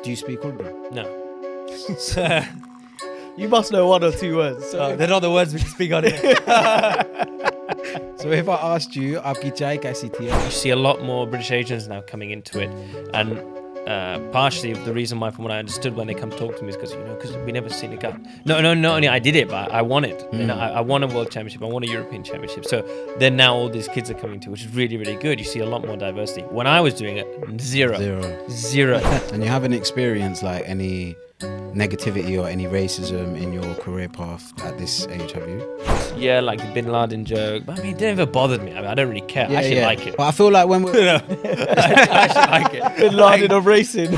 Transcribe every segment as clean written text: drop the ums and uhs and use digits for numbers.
Do you speak Urdu? No. You must know one or two words. They're not the words we can speak on here. So if I asked you, आपकी चाय कैसी थी? You see a lot more British Asians now coming into it, and partially the reason why, from what I understood, when they come talk to me is because we never seen a guy. No, not only I did it, but I won it. You know, I won a world championship, I won a European championship. So then now all these kids are coming to, which is really, really good. You see a lot more diversity. When I was doing it, zero. And you haven't experienced like any negativity or any racism in your career path at this age, have you? Yeah, like the Bin Laden joke. But I mean, it never bothered me. I mean, I don't really care. I actually like it. But I feel like when we're... I actually like it. Bin Laden of racing.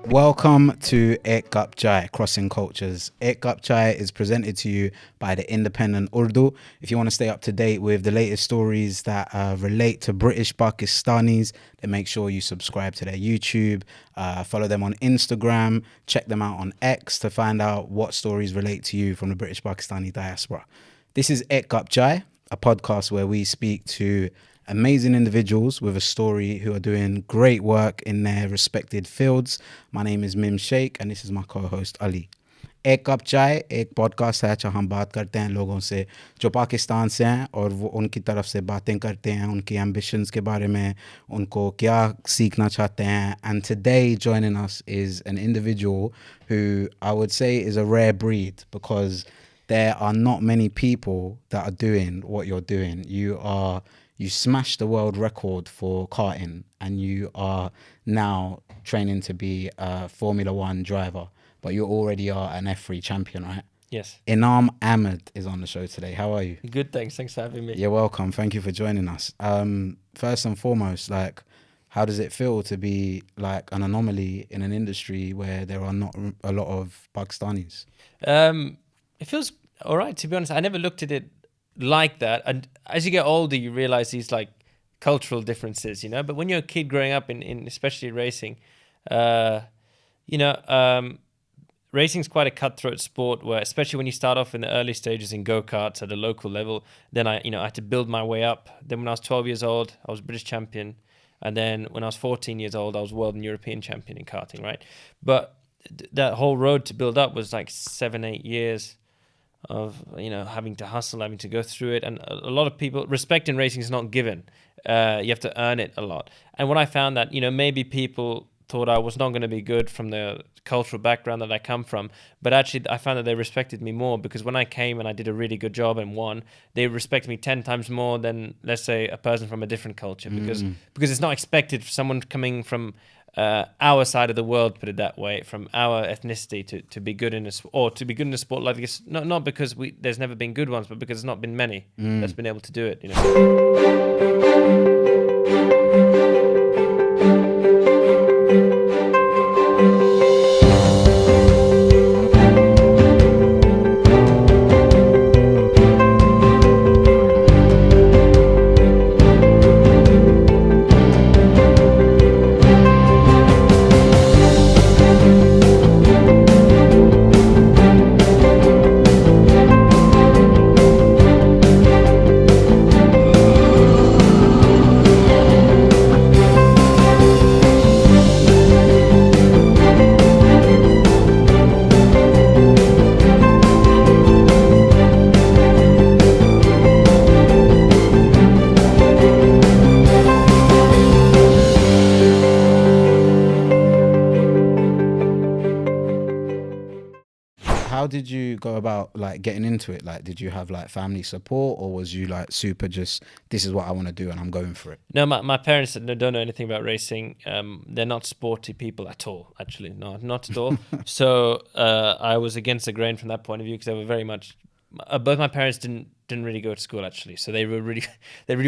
Welcome to Aik Cup Chai, Crossing Cultures. Aik Cup Chai is presented to you by the independent Urdu. If you want to stay up to date with the latest stories that relate to British Pakistanis, then make sure you subscribe to their YouTube, follow them on Instagram, check them out on X to find out what stories relate to you from the British Pakistani diaspora. This is Aik Cup Chai, a podcast where we speak to amazing individuals with a story who are doing great work in their respected fields. My name is Shaikh and this is my co-host Ali. एक cup चाय एक podcast है जहाँ हम बात करते हैं लोगों से जो पाकिस्तान से हैं और वो उनकी तरफ से बातें करते हैं उनकी ambitions के बारे में उनको क्या सीखना चाहते हैं. And today joining us is an individual who I would say is a rare breed because there are not many people that are doing what you're doing. You smashed the world record for karting and you are now training to be a Formula One driver, but you already are an F3 champion, right? Yes. Enaam Ahmed is on the show today. How are you? Good, thanks. Thanks for having me. You're welcome. Thank you for joining us. First and foremost, like, how does it feel to be like an anomaly in an industry where there are not a lot of Pakistanis? It feels all right, to be honest. I never looked at it like that, and as you get older you realize these like cultural differences, but when you're a kid growing up in especially racing, racing's quite a cutthroat sport where, especially when you start off in the early stages in go-karts at a local level, then I had to build my way up. Then when I was 12 years old I was British champion, and then when I was 14 years old I was world and European champion in karting, right? But that whole road to build up was like 7-8 years of having to hustle, having to go through it, and a lot of people, respect in racing is not given. You have to earn it a lot. And when I found that maybe people thought I was not going to be good from the cultural background that I come from, but actually I found that they respected me more, because when I came and I did a really good job and won, they respect me 10 times more than, let's say, a person from a different culture, because it's not expected for someone coming from our side of the world, put it that way, from our ethnicity to be good in a sport like this. Not because there's never been good ones, but because there's not been many that's been able to do it. How did you go about like getting into it? Like, did you have like family support, or was you like super just, this is what I want to do and I'm going for it? No, my parents don't know anything about racing. They're not sporty people at all, actually. No, not at all. So I was against the grain from that point of view, because they were very much, both my parents didn't really go to school, actually. So they really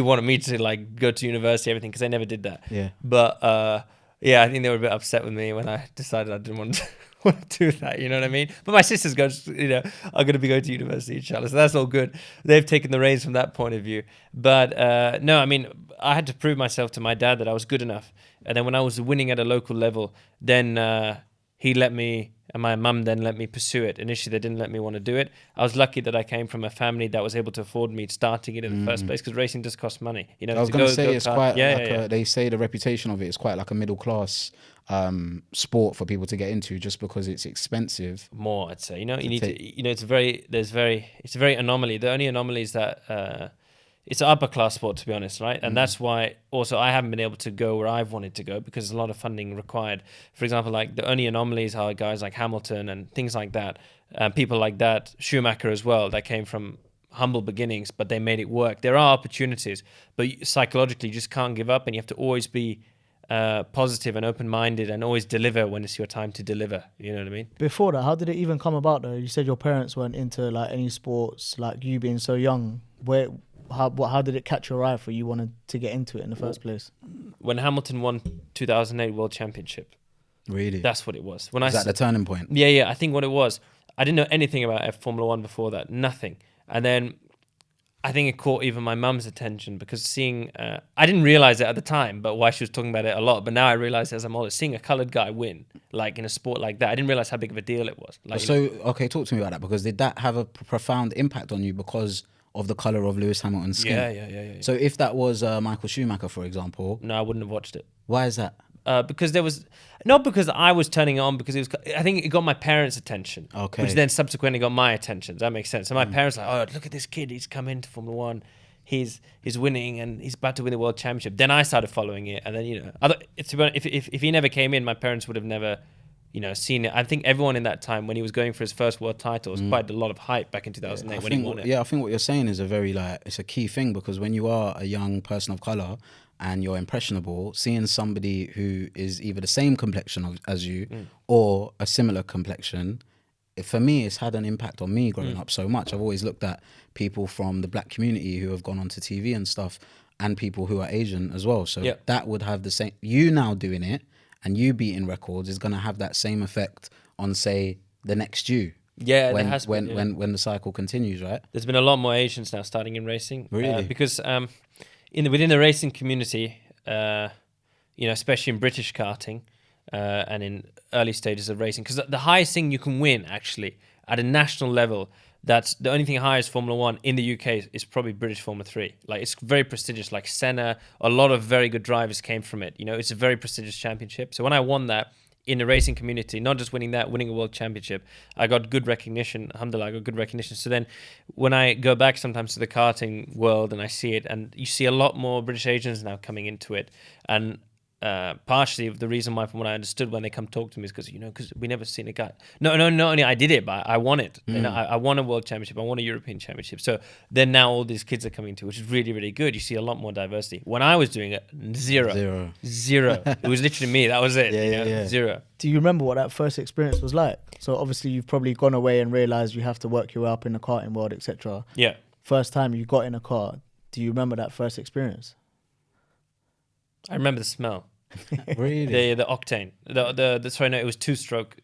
wanted me to like go to university, everything, because they never did that. Yeah. But Yeah, I think they were a bit upset with me when I decided I didn't want to do that. You know what I mean? But my sisters are going to be going to university, inshallah. So that's all good. They've taken the reins from that point of view. But no, I mean, I had to prove myself to my dad that I was good enough. And then when I was winning at a local level, then he let me, and my mum then let me pursue it. Initially, they didn't let me want to do it. I was lucky that I came from a family that was able to afford me starting it in the first place, because racing does cost money. You know, I was going to say it's quite yeah. they say the reputation of it is quite like a middle class sport for people to get into, just because it's expensive. More, I'd say. You know, you need to. You know, it's a very anomaly. The only anomaly is that it's an upper class sport, to be honest, right? And that's why also I haven't been able to go where I've wanted to go, because there's a lot of funding required. For example, like the only anomalies are guys like Hamilton and things like that, people like that, Schumacher as well, that came from humble beginnings, but they made it work. There are opportunities, but psychologically you just can't give up, and you have to always be positive and open-minded and always deliver when it's your time to deliver. You know what I mean? Before that, how did it even come about though? You said your parents weren't into like any sports, like you being so young. How did it catch your eye for you wanted to get into it in the first place? When Hamilton won 2008 World Championship. Really? That's what it was. Was that the turning point? Yeah. I think what it was, I didn't know anything about Formula One before that. Nothing. And then I think it caught even my mum's attention, because seeing, I didn't realize it at the time, but why she was talking about it a lot. But now I realize as I'm older, seeing a colored guy win, like in a sport like that, I didn't realize how big of a deal it was. Like, so, okay, talk to me about that, because did that have a profound impact on you because of the color of Lewis Hamilton's skin? Yeah. So if that was Michael Schumacher, for example, No, I wouldn't have watched it. why is that? Because there was, not because I was turning it on, because it was, I think it got my parents' attention. Okay. Which then subsequently got my attention. Does that make sense? So my parents were like, oh, look at this kid, he's come into Formula One. He's winning and he's about to win the World Championship. Then I started following it, and then, you know, if he never came in, my parents would have never, you know, seen it. I think everyone in that time, when he was going for his first world title, was quite a lot of hype back in 2008 when he won it. Yeah, I think what you're saying is it's a key thing, because when you are a young person of color and you're impressionable, seeing somebody who is either the same complexion as you or a similar complexion, for me, it's had an impact on me growing up so much. I've always looked at people from the black community who have gone onto TV and stuff, and people who are Asian as well. So that would have the same, you now doing it and you beating records is going to have that same effect on, say, the next you. Yeah, when, there has been, when the cycle continues, right? There's been a lot more Asians now starting in racing. Really? Because within the racing community, you know, especially in British karting and in early stages of racing, because the highest thing you can win actually at a national level, that's the only thing higher as Formula One in the UK is probably British Formula 3. Like, it's very prestigious. Like Senna, a lot of very good drivers came from it. You know, it's a very prestigious championship. So when I won that in the racing community, not just winning that, winning a world championship, I got good recognition. Alhamdulillah, I got good recognition. So then when I go back sometimes to the karting world and I see it, and you see a lot more British Asians now coming into it, and partially the reason why, from what I understood when they come talk to me, is because, you know, because we never seen a guy. No, not only I did it, but I won it. And I won a world championship. I won a European championship. So then now all these kids are coming to, which is really, really good. You see a lot more diversity. When I was doing it, zero. It was literally me. That was it. Yeah. Zero. Do you remember what that first experience was like? So obviously you've probably gone away and realized you have to work your way up in the karting world, etc. Yeah. First time you got in a car, do you remember that first experience? I remember the smell. Really? The octane. It was two-stroke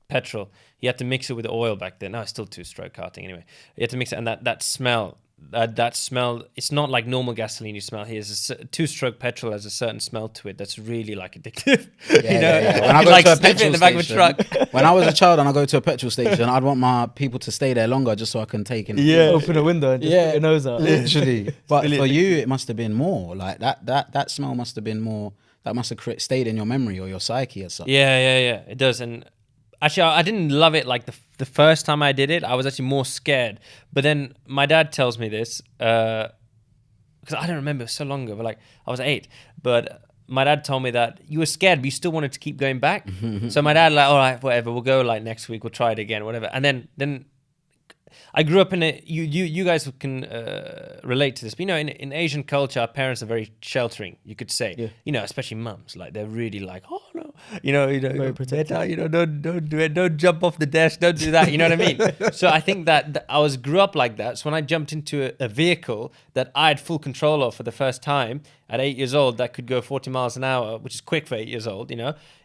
petrol. You had to mix it with oil back then. No, it's still two-stroke karting anyway. You had to mix it, and that smell. That smell, it's not like normal gasoline you smell here. Two-stroke petrol has a certain smell to it that's really like addictive. Yeah. When I go like to a sniff it in petrol the back of a station, truck. when I was a child and I go to a petrol station, I'd want my people to stay there longer just so I can take in. Open a window and just put your nose out. Literally. But for you, it must have been more like that smell must have been more. That must have stayed in your memory or your psyche or something. Yeah. It does. And actually, I didn't love it like the first time I did it. I was actually more scared. But then my dad tells me this, because I don't remember, it was so long ago, but like I was 8. But my dad told me that you were scared, but you still wanted to keep going back. So my dad, like, all right, whatever, we'll go like next week, we'll try it again, whatever. And then I grew up in a, you guys can relate to this, but you know, in Asian culture, our parents are very sheltering, you could say. You know, especially mums, like they're really like, oh no. Very protective. better, don't do it, don't jump off the desk, don't do that. You know what I mean? So I think that I grew up like that. So when I jumped into a vehicle that I had full control of for the first time at 8 years old, that could go 40 miles an hour, which is quick for 8 years old.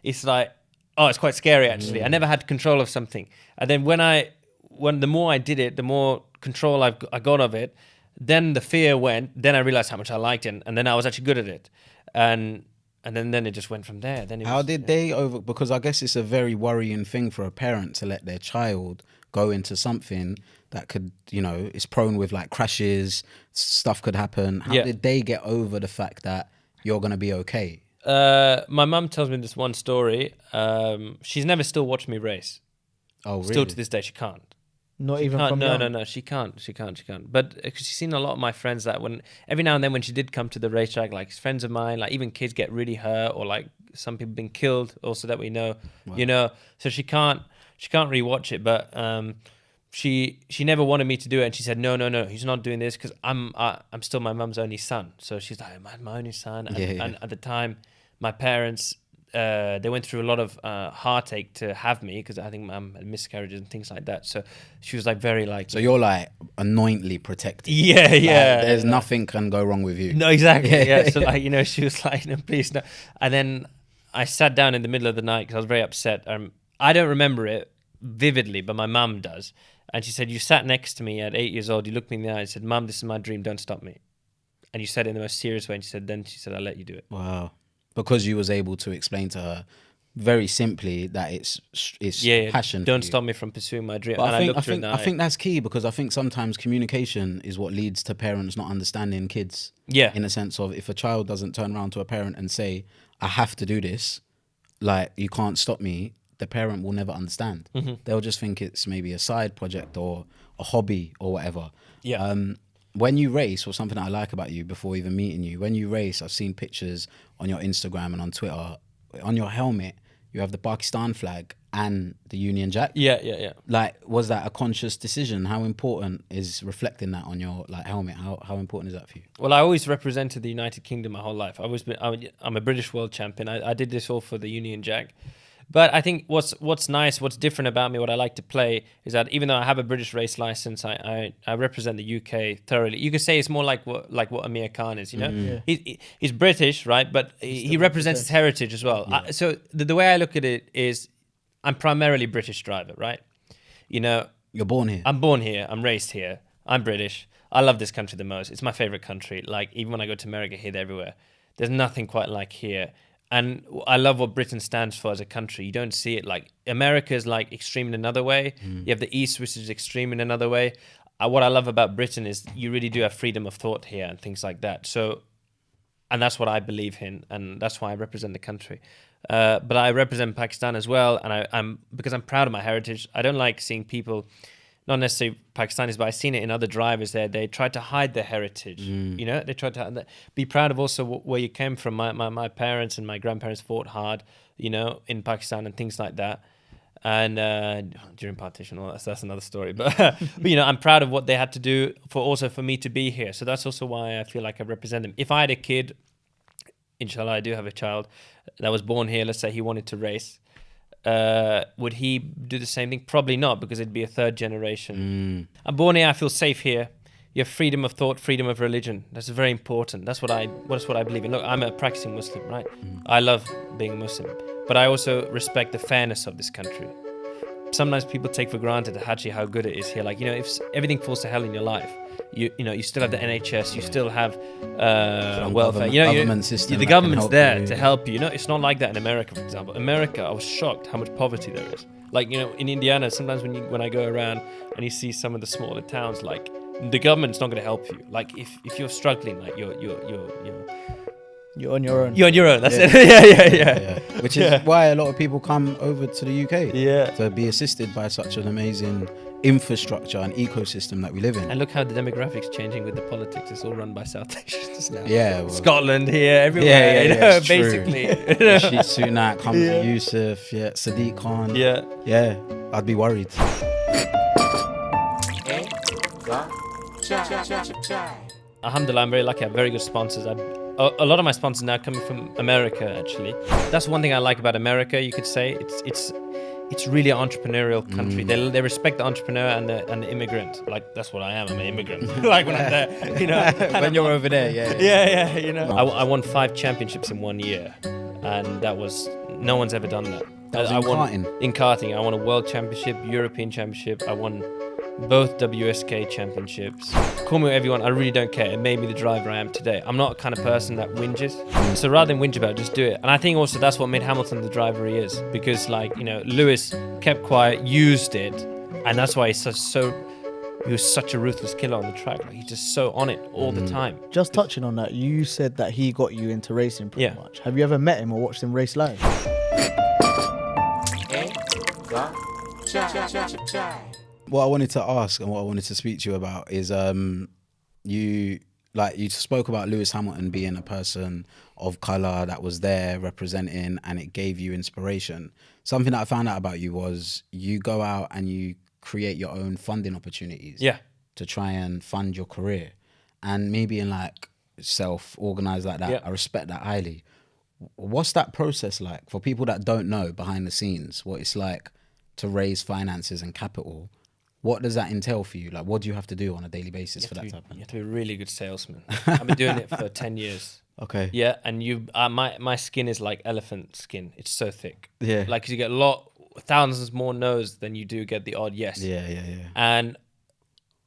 It's like, oh, it's quite scary actually. I never had control of something, and then when the more I did it, the more control I got of it. Then the fear went. Then I realized how much I liked it, and then I was actually good at it, and then it just went from there. Then how did they because I guess it's a very worrying thing for a parent to let their child go into something that could, it's prone with like crashes, stuff could happen. How did they get over the fact that you're going to be okay? My mum tells me this one story. She's never still watched me race. Oh, really? Still to this day, she can't. Not even from young? No, she can't. But she's seen a lot of my friends that every now and then when she did come to the racetrack, like friends of mine, like even kids get really hurt, or like some people been killed also that we know, so she can't really watch it, but she never wanted me to do it, and she said no, he's not doing this because I'm still my mum's only son. So she's like, my only son, and at the time my parents, they went through a lot of heartache to have me because I think mum had miscarriages and things like that. So she was like very like. So you're like anointly protected. Yeah. There's nothing can go wrong with you. No, exactly. Yeah. So like she was like, no, please no. And then I sat down in the middle of the night because I was very upset. I don't remember it vividly, but my mum does. And she said, you sat next to me at 8 years old. You looked me in the eye and said, Mum, this is my dream. Don't stop me. And you said it in the most serious way. And she said, I'll let you do it. Wow. Because you was able to explain to her very simply that it's passion. Don't stop me from pursuing my dream. But and I think that's key, because I think sometimes communication is what leads to parents not understanding kids. Yeah. In a sense of, if a child doesn't turn around to a parent and say, I have to do this, like, you can't stop me, the parent will never understand. Mm-hmm. They'll just think it's maybe a side project or a hobby or whatever. Yeah. When you race, or something that I like about you before even meeting you, when you race, I've seen pictures on your Instagram and on Twitter. On your helmet, you have the Pakistan flag and the Union Jack. Yeah. Like, was that a conscious decision? How important is reflecting that on your helmet? How important is that for you? Well, I always represented the United Kingdom my whole life. I'm a British world champion. I did this all for the Union Jack. But I think what's nice, what's different about me, what I like to play is that even though I have a British race license, I represent the UK thoroughly. You could say it's more like what Amir Khan is, He's British, right? But he represents his heritage as well. Yeah. So the way I look at it is, I'm primarily British driver, right? You're born here. I'm born here. I'm raised here. I'm British. I love this country the most. It's my favorite country. Like, even when I go to America, here, everywhere, there's nothing quite like here. And I love what Britain stands for as a country. You don't see it like America is like extreme in another way. You have the East, which is extreme in another way. What I love about Britain is you really do have freedom of thought here and things like that. So, and that's what I believe in, and that's why I represent the country. But I represent Pakistan as well, and I'm because I'm proud of my heritage. I don't like seeing people, not necessarily Pakistanis, but I've seen it in other drivers there. They try to hide their heritage. They try to be proud of also where you came from. My parents and my grandparents fought hard, in Pakistan and things like that. And during partition, all that's another story. But, I'm proud of what they had to do for me to be here. So that's also why I feel like I represent them. If I had a kid, inshallah, I do have a child that was born here. Let's say he wanted to race. Would he do the same thing? Probably not, because it'd be a third generation. I'm born here. I feel safe here. You have freedom of thought, freedom of religion. That's very important. That's what I believe in. Look, I'm a practicing Muslim, right? I love being a Muslim, but I also respect the fairness of this country. Sometimes people take for granted actually how good it is here. Like, if everything falls to hell in your life, you still have the NHS, you still have welfare. Government system. The government's there to help you. It's not like that in America, for example. America, I was shocked how much poverty there is. Like, in Indiana, sometimes when I go around and you see some of the smaller towns, like, the government's not going to help you. Like, if you're struggling, like you're on your own. You're on your own. That's it. Yeah. Which is why a lot of people come over to the UK. Yeah. To be assisted by such an amazing infrastructure and ecosystem that we live in. And look how the demographics changing with the politics. It's all run by South Asians now. Yeah. Well, Scotland here, everywhere. Basically. Rishi Sunak, Hamza Yusuf, Sadiq Khan. Yeah. I'd be worried. Alhamdulillah, I'm very lucky. I have very good sponsors. A lot of my sponsors now coming from America, actually. That's one thing I like about America, you could say. It's really an entrepreneurial country. They respect the entrepreneur and the immigrant. Like, that's what I am. I'm an immigrant. Like, when I'm there, you know. When you're over there, yeah. Yeah, you know. I won 5 championships in 1 year. And that was, no one's ever done that. That was I in won, karting? In karting. I won a world championship, European championship. I won both WSK championships. Call me whatever you want, I really don't care. It made me the driver I am today. I'm not a kind of person that whinges. So rather than whinge about it, just do it. And I think also that's what made Hamilton the driver he is. Because, like, you know, Lewis kept quiet, used it, and that's why he was such a ruthless killer on the track. Like, he's just so on it all the time. Just touching on that, you said that he got you into racing pretty Yeah. much. Have you ever met him or watched him race live? What I wanted to ask and what I wanted to speak to you about is you spoke about Lewis Hamilton being a person of colour that was there representing, and it gave you inspiration. Something that I found out about you was you go out and you create your own funding opportunities to try and fund your career, and maybe in like self-organize like that. I respect that highly. What's that process like for people that don't know behind the scenes, what it's like to raise finances and capital? What does that entail for you? Like, what do you have to do on a daily basis for that to happen? You have to be a really good salesman. I've been doing it for 10 years. Okay. Yeah, and my skin is like elephant skin. It's so thick. Yeah. Like, 'cause you get thousands more no's than you do get the odd yes. Yeah. And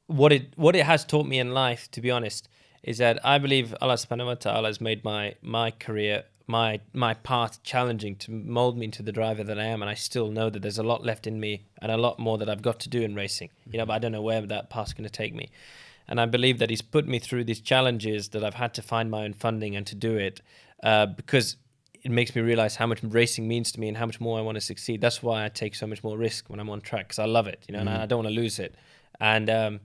what it has taught me in life, to be honest, is that I believe Allah subhanahu wa ta'ala has made my career, my path challenging to mold me into the driver that I am, and I still know that there's a lot left in me and a lot more that I've got to do in racing. You know, but I don't know where that path's going to take me. And I believe that he's put me through these challenges that I've had to find my own funding and to do it because it makes me realize how much racing means to me and how much more I want to succeed. That's why I take so much more risk when I'm on track, because I love it, you know, and I don't want to lose it. And,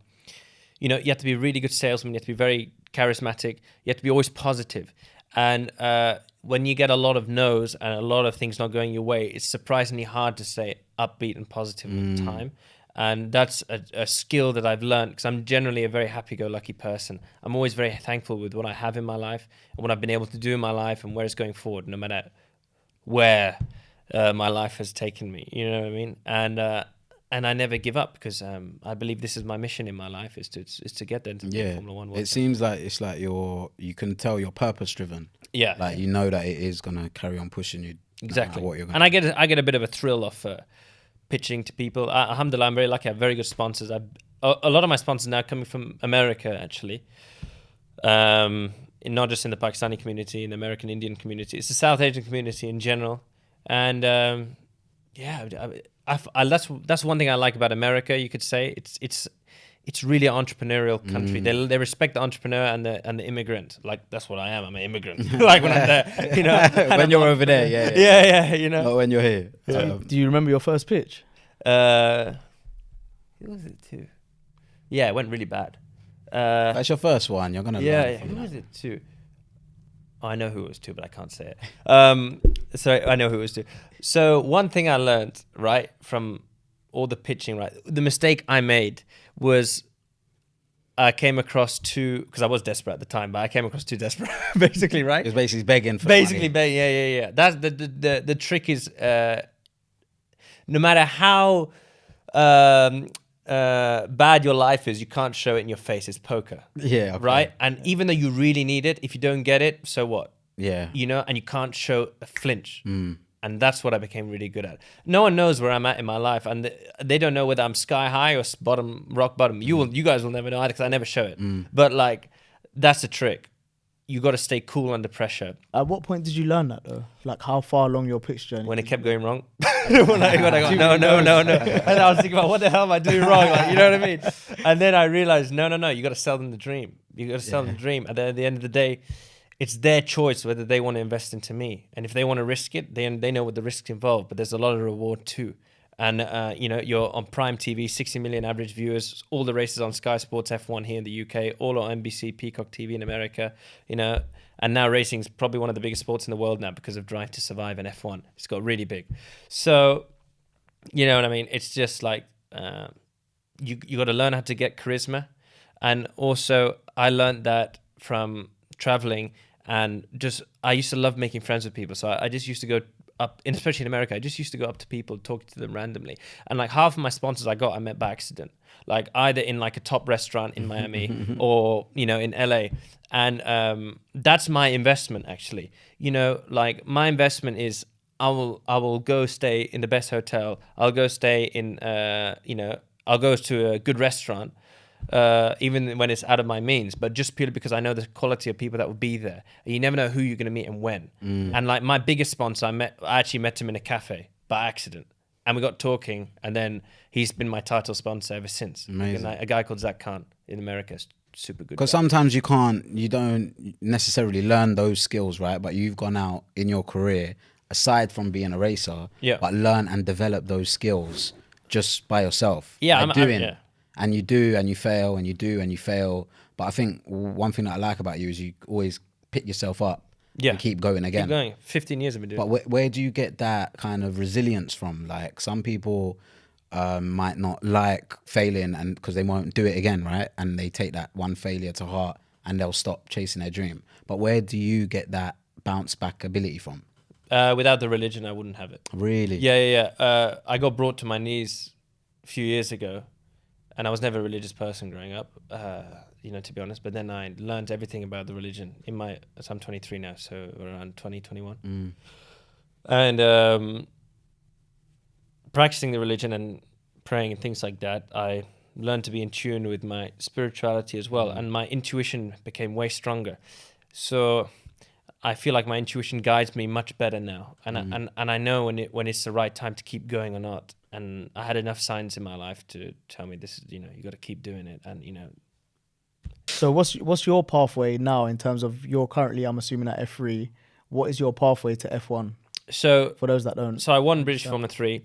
you know, you have to be a really good salesman. You have to be very charismatic. You have to be always positive. And when you get a lot of no's and a lot of things not going your way, it's surprisingly hard to stay upbeat and positive all the time. And that's a skill that I've learned, because I'm generally a very happy-go-lucky person. I'm always very thankful with what I have in my life and what I've been able to do in my life and where it's going forward, no matter where my life has taken me. You know what I mean? And I never give up, because I believe this is my mission in my life, is to get there to be Formula One. It seems like it's like you can tell you're purpose driven. Yeah, like you know that it is gonna carry on pushing you. Exactly. What you're gonna and I get a bit of a thrill off pitching to people. Alhamdulillah, I'm very lucky. I have very good sponsors. A lot of my sponsors now coming from America, actually. Not just in the Pakistani community, in the American Indian community. It's the South Asian community in general. And that's one thing I like about America, you could say. It's really an entrepreneurial country. They respect the entrepreneur and the immigrant. Like, that's what I am. I'm an immigrant. Like, when I'm there, you know. When you're over there, Yeah, you know. Not when you're here. Do you remember your first pitch? Who was it to? Yeah, it went really bad. That's your first one. You're gonna learn from who that. was it to? Oh, I know who it was to, but I can't say it. So I know who it was to. So one thing I learned, right, from all the pitching, right, the mistake I made was I came across because I was desperate at the time, but I came across too desperate, basically, right? It's basically begging for Basically, money. yeah. That's the trick is, no matter how bad your life is, you can't show it in your face. It's poker. Yeah. Okay. Right? And even though you really need it, if you don't get it, so what? Yeah. You know, and you can't show a flinch. And that's what I became really good at. No one knows where I'm at in my life, and they don't know whether I'm sky high or rock bottom. You guys will never know either, because I never show it. But like, that's the trick. You got to stay cool under pressure. At what point did you learn that though? Like, how far along your pitch journey? When it kept going wrong. When I got, no. And I was thinking about, what the hell am I doing wrong? Like, you know what I mean? And then I realized, no. You got to sell them the dream. You got to sell them the dream. And then at the end of the day, it's their choice whether they want to invest into me. And if they want to risk it, they know what the risks involved. But there's a lot of reward too. And, you know, you're on Prime TV, 60 million average viewers, all the races on Sky Sports F1 here in the UK, all on NBC, Peacock TV in America, you know. And now racing is probably one of the biggest sports in the world now because of Drive to Survive and F1. It's got really big. So, you know what I mean? It's just like, you got to learn how to get charisma. And also, I learned that from traveling, and just I used to love making friends with people. So I just used to go up, and especially in America, I just used to go up to people, talk to them randomly. And like half of my sponsors I met by accident, like either in like a top restaurant in Miami or, you know, in LA. And that's my investment, actually. You know, like my investment is I will go stay in the best hotel. I'll go stay in, you know, I'll go to a good restaurant, even when it's out of my means, but just purely because I know the quality of people that will be there. You never know who you're going to meet and when. And like my biggest sponsor, I actually met him in a cafe by accident, and we got talking, and then he's been my title sponsor ever since. Amazing. A guy called Zach Khan in America, super good. Because guy. sometimes you don't necessarily learn those skills, right? But you've gone out in your career, aside from being a racer, but learn and develop those skills just by yourself. Yeah, by doing. And you do, and you fail, and you do, and you fail. But I think one thing that I like about you is you always pick yourself up and keep going again. Keep going. 15 years I've been doing it. But where do you get that kind of resilience from? Like, some people might not like failing, and because they won't do it again, right? And they take that one failure to heart, and they'll stop chasing their dream. But where do you get that bounce back ability from? Without the religion, I wouldn't have it. Really? Yeah. I got brought to my knees a few years ago. And I was never a religious person growing up, you know, to be honest. But then I learned everything about the religion so I'm 23 now, so around 2021. And practicing the religion and praying and things like that, I learned to be in tune with my spirituality as well. And my intuition became way stronger. So I feel like my intuition guides me much better now. And I know when it's the right time to keep going or not. And I had enough signs in my life to tell me this is, you know, you got to keep doing it. And, you know. So what's your pathway now in terms of you're currently, I'm assuming, at F3. What is your pathway to F1? So for those that don't. So I won British Formula 3.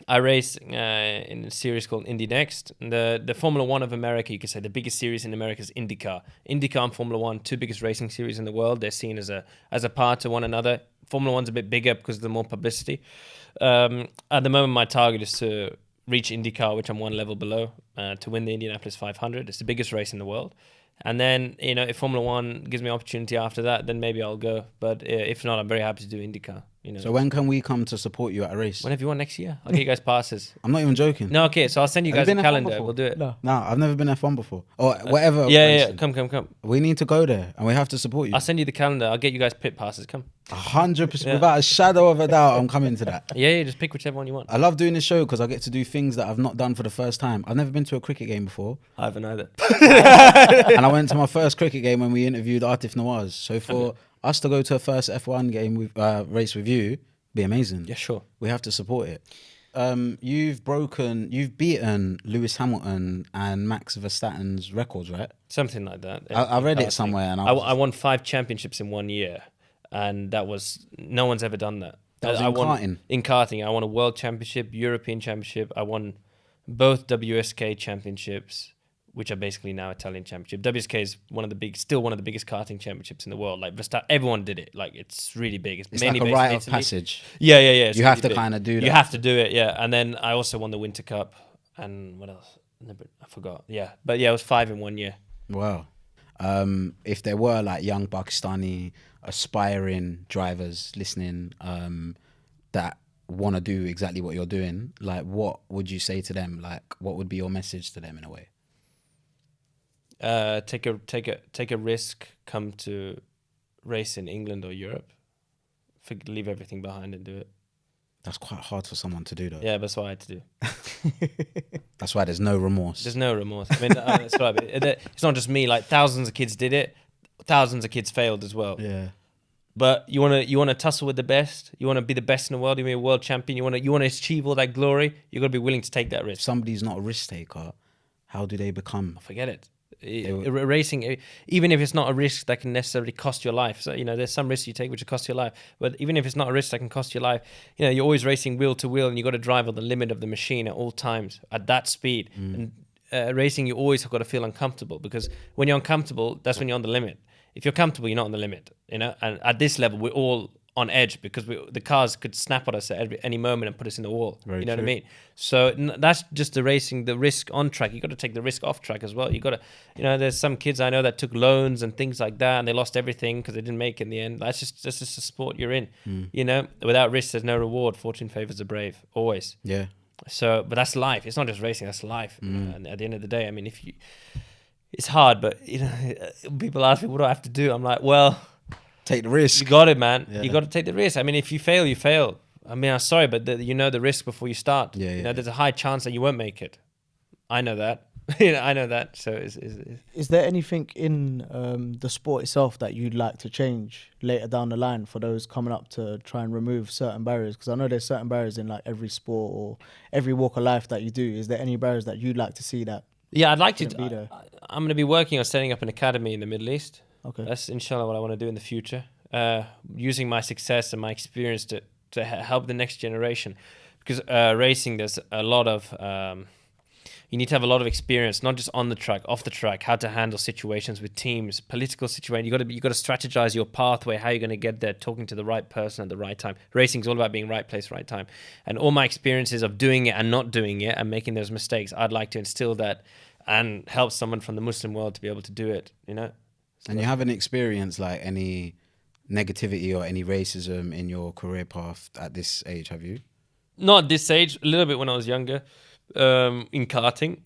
I race in a series called Indy next. The Formula 1 of America, you could say the biggest series in America is IndyCar. IndyCar and Formula 1, two biggest racing series in the world. They're seen as a part to one another. Formula 1's a bit bigger because of the more publicity. At the moment, my target is to reach IndyCar, which I'm one level below, to win the Indianapolis 500. It's the biggest race in the world. And then, you know, if Formula 1 gives me opportunity after that, then maybe I'll go. But if not, I'm very happy to do IndyCar. You know. So when can we come to support you at a race? Whenever you want next year. I'll get you guys passes. I'm not even joking. No, okay. So I'll send you guys a calendar. We'll do it. No, I've never been F1 before. Or whatever. Yeah. Come. We need to go there, and we have to support you. I'll send you the calendar. I'll get you guys pit passes. Come. 100%, without a shadow of a doubt, I'm coming to that. Yeah, just pick whichever one you want. I love doing this show because I get to do things that I've not done for the first time. I've never been to a cricket game before. I haven't either. And I went to my first cricket game when we interviewed Atif Nawaz. So for us to go to a first F1 game with race with you, be amazing. Yeah, sure. We have to support it. You've beaten Lewis Hamilton and Max Verstappen's records, right? Something like that. I read it somewhere, and I won 5 championships in 1 year, and that was no one's ever done that. That was in karting. In karting, I won a world championship, European championship. I won both WSK championships, which are basically now Italian championship. WSK is still one of the biggest karting championships in the world. Like everyone did it. Like it's really big. It's mainly like a rite of passage. Yeah. You have to kind of do that. You have to do it, yeah. And then I also won the Winter Cup, and what else? I forgot. Yeah, but yeah, it was 5 in 1 year. Wow. If there were like young Pakistani aspiring drivers listening that want to do exactly what you're doing, like what would you say to them? Like what would be your message to them in a way? Take a risk. Come to race in England or Europe. Leave everything behind and do it. That's quite hard for someone to do, though. Yeah, that's what I had to do. That's why there's no remorse. There's no remorse. I mean, that's what it's not just me. Like thousands of kids did it. Thousands of kids failed as well. Yeah. But you wanna tussle with the best. You wanna be the best in the world. You wanna be a world champion. You wanna achieve all that glory. You gotta be willing to take that risk. If somebody's not a risk taker, how do they become? Forget it. Racing, even if it's not a risk that can necessarily cost your life. So, you know, there's some risks you take which will cost your life. But even if it's not a risk that can cost your life, you know, you're always racing wheel to wheel and you got to drive on the limit of the machine at all times at that speed. And racing, you always have got to feel uncomfortable, because when you're uncomfortable, that's when you're on the limit. If you're comfortable, you're not on the limit, you know. And at this level, we're all on edge because the cars could snap at us at any moment and put us in the wall. Very you know true. what I mean? So that's just the racing, the risk on track. You got to take the risk off track as well. You got to, there's some kids I know that took loans and things like that, and they lost everything because they didn't make it in the end. That's just the sport you're in. Without risk, there's no reward. Fortune favors the brave, always. Yeah. So, but that's life. It's not just racing. That's life. And at the end of the day, I mean, it's hard, but people ask me, what do I have to do? I'm like, well, take the risk. You got it, man. Yeah. You got to take the risk. I mean, if you fail, you fail. I mean, I'm sorry, but the risk before you start. Yeah. There's a high chance that you won't make it. I know that. I know that. So, is there anything in the sport itself that you'd like to change later down the line for those coming up to try and remove certain barriers? Because I know there's certain barriers in like every sport or every walk of life that you do. Is there any barriers that you'd like to see that? Yeah, I'd like to. Be there? I'm going to be working on setting up an academy in the Middle East. Okay. That's inshallah what I want to do in the future. Using my success and my experience to help the next generation, because racing, there's a lot of you need to have a lot of experience, not just on the track, off the track, how to handle situations with teams, political situations. You got to strategize your pathway, how you're going to get there, talking to the right person at the right time. Racing is all about being right place, right time. And all my experiences of doing it and not doing it and making those mistakes, I'd like to instill that and help someone from the Muslim world to be able to do it. So and you haven't experienced like any negativity or any racism in your career path at this age, have you? Not at this age, a little bit when I was younger. In karting,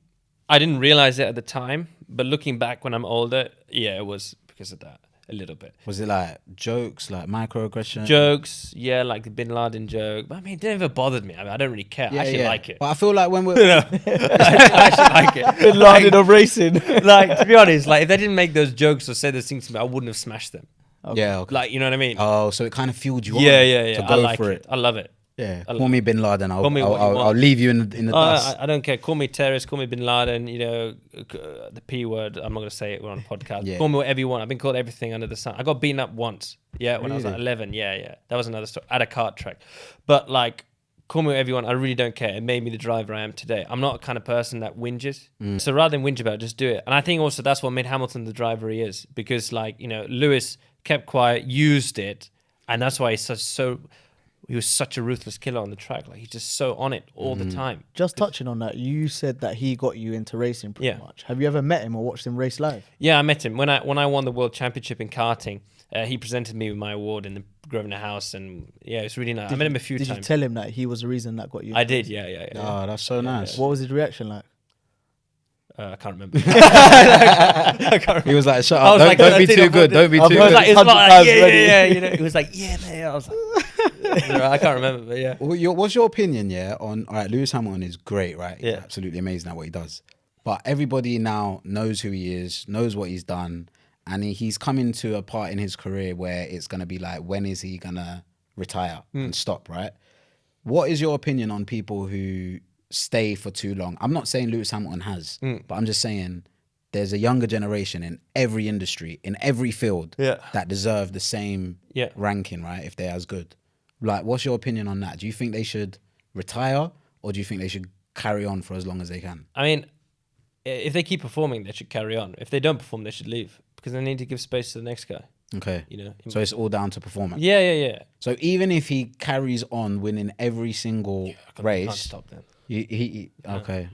I didn't realize it at the time, but looking back when I'm older, yeah, it was because of that a little bit. Was it like jokes, like microaggression? Jokes, yeah, like the Bin Laden joke. But I mean, it never bothered me. I mean, I don't really care. I actually like it. But I feel like when we're I actually like it. Bin Laden of racing. Like, to be honest, like if they didn't make those jokes or say those things to me, I wouldn't have smashed them. Okay. Yeah, okay. Like, you know what I mean? Oh, so it kind of fueled you on Yeah. to I go like for it. I love it. Yeah, call me Bin Laden. Call me what you want. I'll leave you in the dust. I don't care. Call me terrorist. Call me Bin Laden. The P word. I'm not going to say it. We're on a podcast. Yeah. Call me whatever you want. I've been called everything under the sun. I got beaten up once. Yeah, when I was like Really? 11. Yeah. That was another story. At a kart track. But like, call me whatever you want. I really don't care. It made me the driver I am today. I'm not a kind of person that whinges. So rather than whinge about it, just do it. And I think also that's what made Hamilton the driver he is. Because like, Lewis kept quiet, used it. And that's why he was such a ruthless killer on the track. Like, he's just so on it all the time. Just touching on that, you said that he got you into racing pretty Yeah. much. Have you ever met him or watched him race live? Yeah, I met him when I won the world championship in karting. He presented me with my award in the Grosvenor House, and yeah, it's really nice. I met him a few Did times. you tell him that he was the reason that got you? I did, yeah. Oh, that's so nice. What was his reaction like? I can't remember. I can't remember. He was like, "Shut I up! was Don't, like, don't I be did too it, good. Don't be It too was good." like, it was 100 like, times yeah. ready. It was like, yeah, man. I was like, I can't remember, but yeah. What's your opinion, on all right, Lewis Hamilton is great, right? He's Yeah. absolutely amazing at what he does. But everybody now knows who he is, knows what he's done, and he's coming to a part in his career where it's gonna be like, when is he gonna retire and stop, right? What is your opinion on people who stay for too long? I'm not saying Lewis Hamilton has, but I'm just saying there's a younger generation in every industry, in every field, that deserve the same ranking, right? If they're as good. Like, what's your opinion on that? Do you think they should retire, or do you think they should carry on for as long as they can? I mean, if they keep performing, they should carry on. If they don't perform, they should leave because they need to give space to the next guy. Okay. So So it's all down to performance. yeah. So even if he carries on winning every single Can't race, stop then. okay.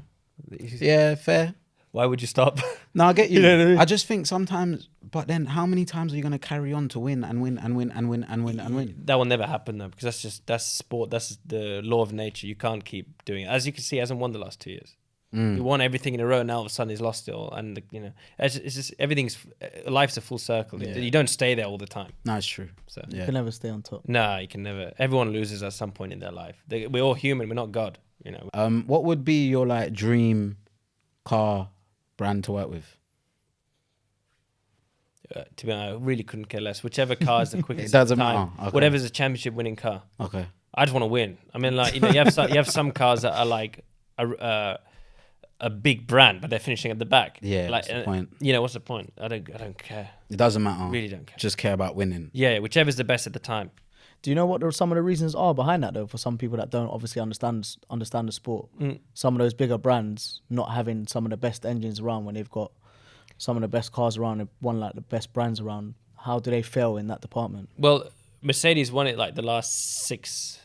Yeah, fair. Why would you stop? No, I get you. know what I mean? I just think sometimes, but then how many times are you going to carry on to win and win and win and win and win and win? That will never happen though, because that's sport. That's the law of nature. You can't keep doing it. As you can see, he hasn't won the last 2 years. He won everything in a row. Now all of a sudden he's lost it all, and it's just everything's life's a full circle. Yeah. You don't stay there all the time. No, it's true. So You Yeah. can never stay on top. nah, you can never. Everyone loses at some point in their life. We're all human. We're not God. What would be your like dream car brand to work with? To be honest, I really couldn't care less. Whichever car is the quickest. It doesn't time, matter. Okay. Whatever's a championship-winning car. Okay. I just want to win. I mean, like you have some cars that are like a big brand, but they're finishing at the back. Yeah, like what's the point? What's the point? I don't care. It doesn't matter. Really don't care. Just care about winning. Yeah, whichever's the best at the time. Do you know what some of the reasons are behind that though? For some people that don't obviously understand the sport, some of those bigger brands not having some of the best engines around when they've got some of the best cars around, one like the best brands around. How do they fail in that department? Well, Mercedes won it like the last six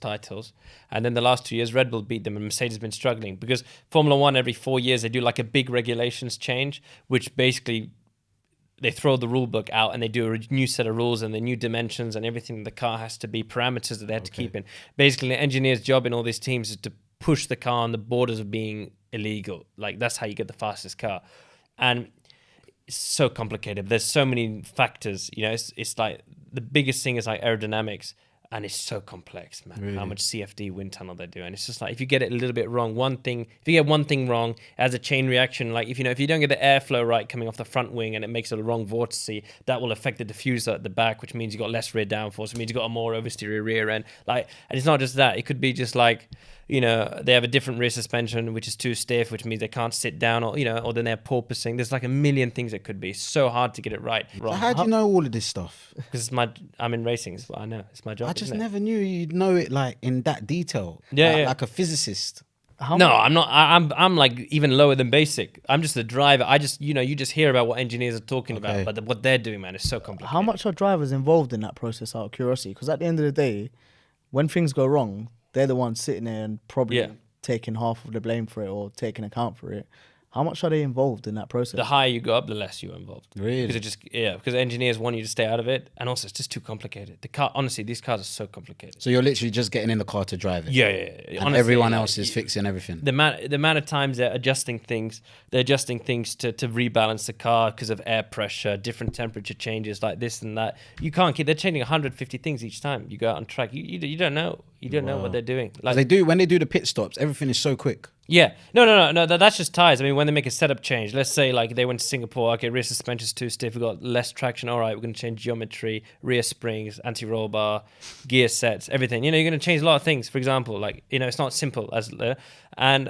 titles, and then the last 2 years Red Bull beat them, and Mercedes has been struggling because Formula One every 4 years they do like a big regulations change, which basically they throw the rule book out and they do a new set of rules and the new dimensions and everything the car has to be, parameters that they have to keep in. Basically, the engineer's job in all these teams is to push the car on the borders of being illegal. Like that's how you get the fastest car, and it's so complicated. There's so many factors. You know, it's like the biggest thing is like aerodynamics. And it's so complex, man. Really? How much CFD wind tunnel they do, and it's just like if you get it a little bit wrong, if you get one thing wrong, as a chain reaction, like if you don't get the airflow right coming off the front wing, and it makes a wrong vortice, that will affect the diffuser at the back, which means you got less rear downforce. It means you got a more oversteer rear end. Like, and it's not just that; it could be just like, you know, they have a different rear suspension, which is too stiff, which means they can't sit down, or, you know, or then they're porpoising. There's like a million things it could be. It's so hard to get it right. So how do you know all of this stuff? Because I'm in racing, is what I know. It's my job. I just isn't it? never knew you'd know it like in that detail. Yeah, like, yeah. like a physicist. No, I'm not. I'm like even lower than basic. I'm just the driver. I just, you know, you just hear about what engineers are talking about, but what they're doing, man, is so complicated. How much are drivers involved in that process, out of curiosity? Because at the end of the day, when things go wrong, they're the ones sitting there and probably taking half of the blame for it or taking account for it. How much are they involved in that process? The higher you go up, the less you're involved. Really? Because engineers want you to stay out of it, and also it's just too complicated. The car, honestly, these cars are so complicated. So you're literally just getting in the car to drive it. Yeah. And Honestly, everyone else is fixing everything. The amount of times they're adjusting things to rebalance the car because of air pressure, different temperature changes, like this and that. You can't keep. They're changing 150 things each time you go out on track. You don't know. You don't know what they're doing. Like when they do the pit stops, everything is so quick. Yeah. No. That's just tires. I mean, when they make a setup change, let's say like they went to Singapore, okay, rear suspension's too stiff, we've got less traction. All right, we're going to change geometry, rear springs, anti-roll bar, gear sets, everything. You know, you're going to change a lot of things. For example, like, you know, it's not simple as, and,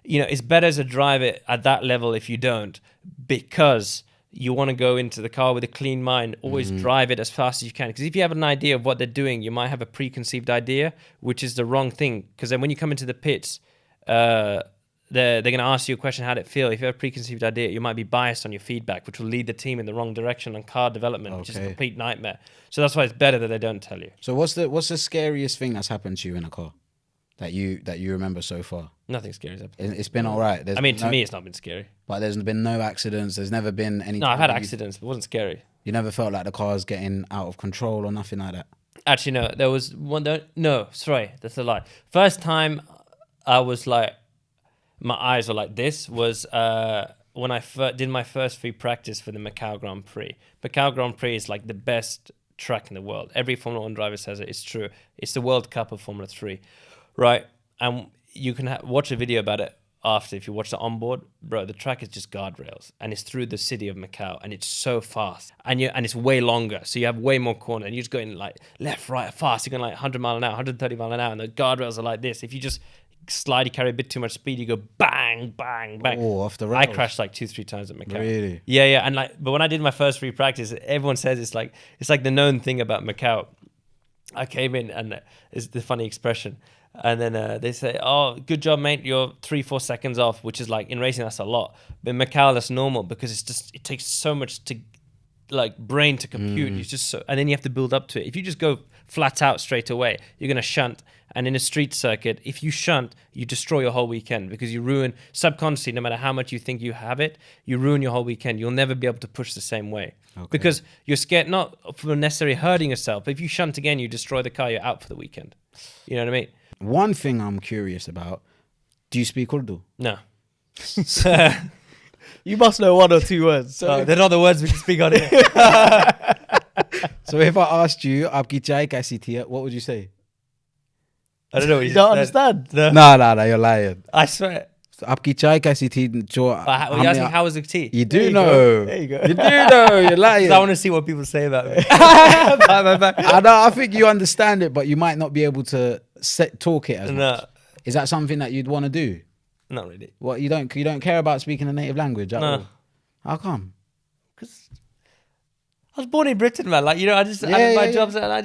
you know, it's better to drive it at that level if you don't, because you want to go into the car with a clean mind, always drive it as fast as you can. Because if you have an idea of what they're doing, you might have a preconceived idea, which is the wrong thing. Because then when you come into the pits, they're going to ask you a question, how did it feel? If you have a preconceived idea, you might be biased on your feedback, which will lead the team in the wrong direction on car development, which is a complete nightmare. So that's why it's better that they don't tell you. So what's the scariest thing that's happened to you in a car that you remember so far? Nothing scary has happened. It's been all right. I mean, to me, it's not been scary. But there's been no accidents. There's never been any. No, I've had accidents, but it wasn't scary. You never felt like the car's getting out of control or nothing like that? Actually, no. There was one. No, sorry, that's a lie. First time I was like, my eyes were like this was when I did my first free practice for the Macau Grand Prix. Macau Grand Prix is like the best track in the world. Every Formula 1 driver says it. It's true. It's the World Cup of Formula 3, right? And you can watch a video about it after if you watch the onboard. Bro, the track is just guardrails, and it's through the city of Macau, and it's so fast, and it's way longer, so you have way more corner, and you're just going like left, right, fast. You're going like 100 mile an hour, 130 mile an hour, and the guardrails are like this. If you just slide, you carry a bit too much speed, you go bang, bang, bang. Oh, off the rails. I crashed like 2-3 times at Macau. Really? Yeah, and like, but when I did my first free practice, everyone says it's like the known thing about Macau. I came in, and it's the funny expression. And then they say, "Oh, good job, mate. You're 3-4 seconds off," which is like in racing, that's a lot. But in Macau, that's normal because it takes so much to like brain to compute. It's just so, and then you have to build up to it. If you just go flat out straight away, you're gonna shunt. And in a street circuit, if you shunt, you destroy your whole weekend because you ruin subconsciously. No matter how much you think you have it, you ruin your whole weekend. You'll never be able to push the same way because you're scared not for necessarily hurting yourself. But if you shunt again, you destroy the car. You're out for the weekend. You know what I mean? One thing I'm curious about, do you speak Urdu? No. You must know one or two words. So They're not the words we can speak on here. So if I asked you, Aik Chai kaisi thi, what would you say? I don't know what you don't understand. No, you're lying. I swear. So, Aik Chai kaisi thi, You're asking how was the tea? You do know. There you go. You do know. You're lying. I want to see what people say about me. I think you understand it, but you might not be able to talk it as much. Is that something that you'd want to do? Not really. What, you don't care about speaking a native language at all? How come? Because I was born in Britain, man. Like, you know, I did my jobs, and I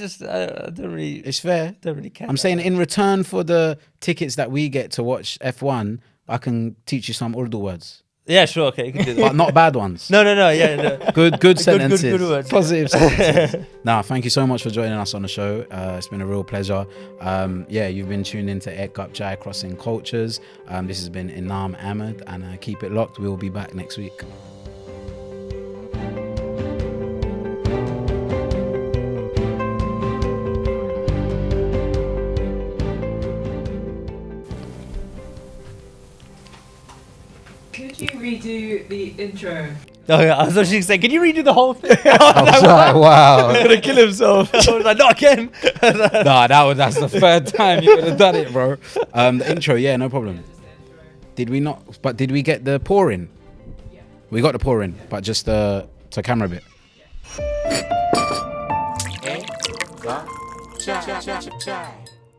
don't really. It's fair. Don't really care. I'm saying in return for the tickets that we get to watch F1, I can teach you some Urdu words. Yeah, sure. Okay, you can do that. but not bad ones. No. Yeah, no. Good sentences. Good words. Positive sentences. Nah, thank you so much for joining us on the show. It's been a real pleasure. Yeah, you've been tuned into Aik Cup Chai Crossing Cultures. This has been Inam Ahmed, and keep it locked. We'll be back next week. Could you redo the intro? Oh yeah, I was actually saying, can you redo the whole thing? I'm sorry, wow. He's gonna kill himself. I was like, not again. Nah, that's the third time you could have done it, bro. The intro, yeah, no problem. Did we not? But did we get the pour in? Yeah. We got the pour in, but just the camera bit. Yeah. Chai.